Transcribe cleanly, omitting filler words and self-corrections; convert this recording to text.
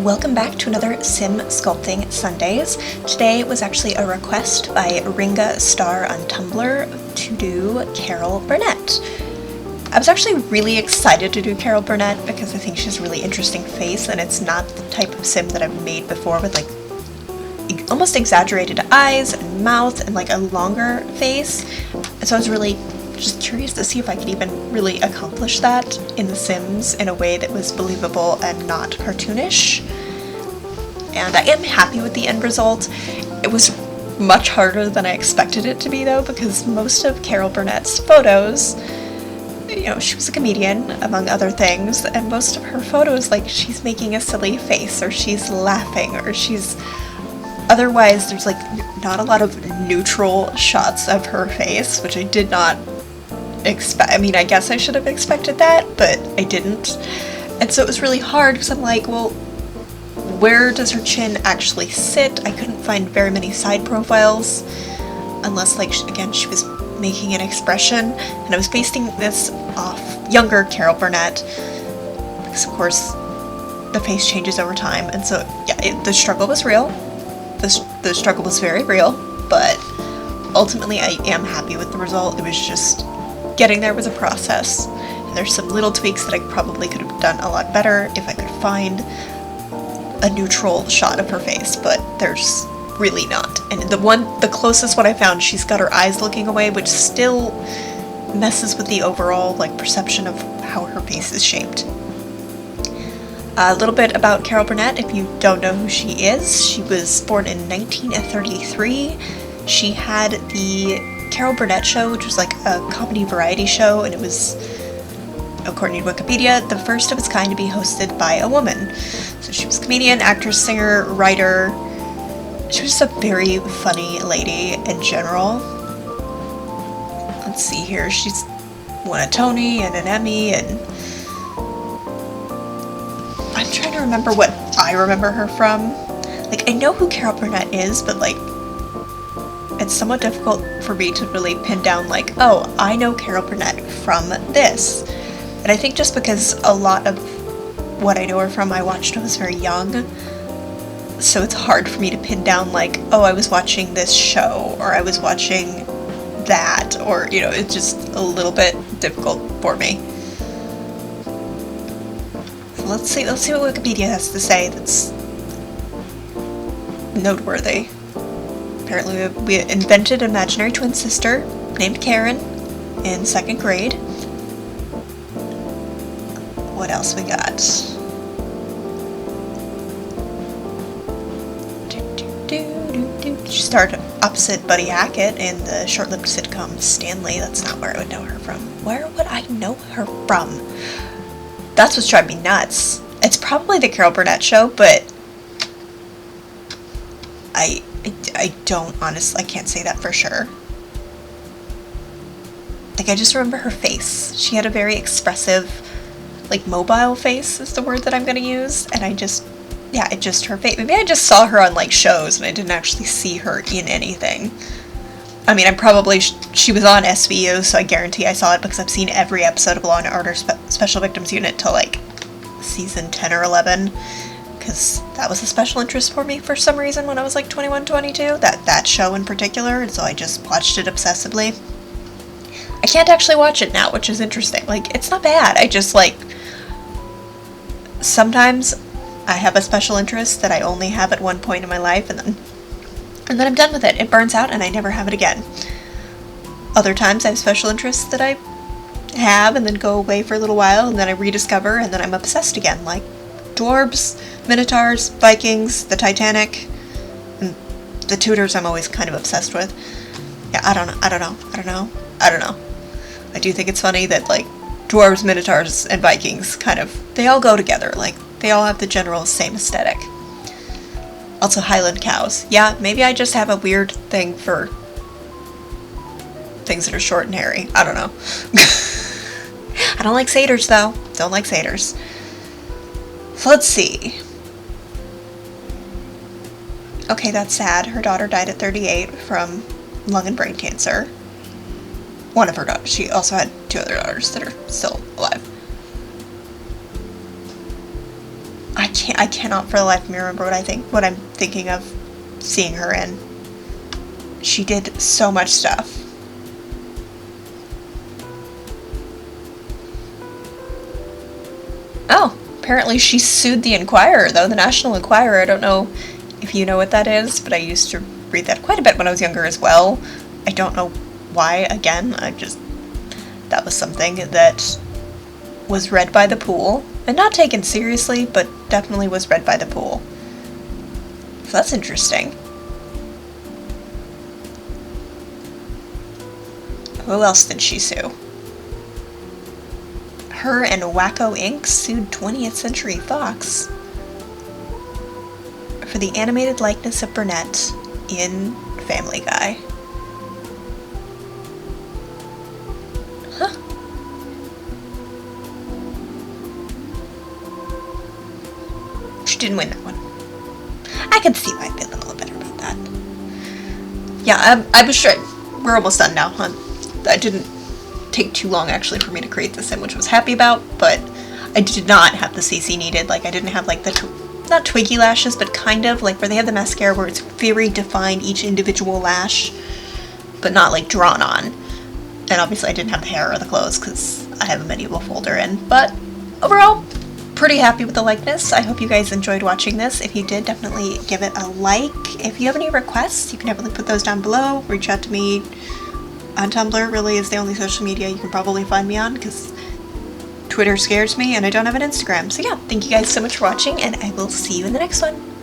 Welcome back to another Sim Sculpting Sundays. Today was actually a request by Ringa Star on Tumblr to do Carol Burnett. I was actually really excited to do Carol Burnett because I think she has a really interesting face, and it's not the type of sim that I've made before with like almost exaggerated eyes and mouth and like a longer face. And so I was really just curious to see if I could even really accomplish that in The Sims in a way that was believable and not cartoonish. And I am happy with the end result. It was much harder than I expected it to be though, because most of Carol Burnett's photos, you know, she was a comedian among other things, and most of her photos, like, she's making a silly face or she's laughing or she's otherwise there's like not a lot of neutral shots of her face, which I did not expect. I mean, I guess I should have expected that, but I didn't. And so it was really hard because I'm like, well, where does her chin actually sit? I couldn't find very many side profiles unless, like, again, she was making an expression, and I was basing this off younger Carol Burnett because of course the face changes over time, and so yeah, the struggle was real. The struggle was very real, but ultimately I am happy with the result. It was just getting there was a process, and there's some little tweaks that I probably could have done a lot better if I could find a neutral shot of her face, but there's really not. And the closest one I found, she's got her eyes looking away, which still messes with the overall like perception of how her face is shaped. A little bit about Carol Burnett, if you don't know who she is. She was born in 1933. She had the Carol Burnett Show, which was like a comedy variety show, and it was, according to Wikipedia, the first of its kind to be hosted by a woman. So she was a comedian, actress, singer, writer. She was just a very funny lady in general. Let's see here, she's won a Tony and an Emmy, and I'm trying to remember what I remember her from. Like, I know who Carol Burnett is, but like, it's somewhat difficult for me to really pin down like, oh, I know Carol Burnett from this. And I think just because a lot of what I know her from I watched when I was very young, so it's hard for me to pin down like, oh, I was watching this show, or I was watching that, or, you know, it's just a little bit difficult for me. Let's see what Wikipedia has to say that's noteworthy. Apparently we invented an imaginary twin sister named Karen in 2nd grade. What else we got? She starred opposite Buddy Hackett in the short-lived sitcom Stanley. That's not where I would know her from. Where would I know her from? That's what's driving me nuts. It's probably the Carol Burnett Show, but I don't honestly, I can't say that for sure. Like, I just remember her face. She had a very expressive, like, mobile face is the word that I'm gonna use, and it's just her face. Maybe I just saw her on, like, shows, and I didn't actually see her in anything. I mean, she was on SVU, so I guarantee I saw it because I've seen every episode of Law & Order Special Victims Unit till, like, season 10 or 11, because that was a special interest for me for some reason when I was, like, 21, 22, that show in particular, and so I just watched it obsessively. I can't actually watch it now, which is interesting. Like, it's not bad. I just, like, sometimes I have a special interest that I only have at one point in my life, and then I'm done with it. It burns out, and I never have it again. Other times I have special interests that I have and then go away for a little while, and then I rediscover, and then I'm obsessed again, like dwarves, minotaurs, Vikings, the Titanic, and the Tudors I'm always kind of obsessed with. Yeah, I don't know. I do think it's funny that, like, dwarves, minotaurs, and Vikings they all go together, like, they all have the general same aesthetic. Also, Highland cows. Yeah, maybe I just have a weird thing for things that are short and hairy. I don't know. I don't like satyrs, though. Don't like satyrs. So let's see. Okay, that's sad. Her daughter died at 38 from lung and brain cancer. One of her daughters. She also had 2 other daughters that are still alive. I I cannot for the life of me remember what I'm thinking of seeing her in. She did so much stuff. Oh, apparently she sued the Enquirer, though, the National Enquirer. I don't know if you know what that is, but I used to read that quite a bit when I was younger as well. I don't know why, again, that was something that was read by the pool, and not taken seriously, but definitely was read by the pool. So that's interesting. Who else did she sue? Her and Wacko Inc. sued 20th Century Fox for the animated likeness of Burnett in Family Guy. Huh. She didn't win that one. I could see why I'd feel a little better about that. Yeah, I was sure. We're almost done now, huh? That didn't take too long actually for me to create this in, which I was happy about, but I did not have the CC needed. Like, I didn't have like the not twiggy lashes, but kind of like where they have the mascara where it's very defined, each individual lash, but not like drawn on. And obviously I didn't have the hair or the clothes because I have a medieval folder in, but overall pretty happy with the likeness. I hope you guys enjoyed watching this. If you did, definitely give it a like. If you have any requests, you can definitely put those down below. Reach out to me on Tumblr. Really is the only social media you can probably find me on, because Twitter scares me and I don't have an Instagram. So yeah, thank you guys so much for watching, and I will see you in the next one.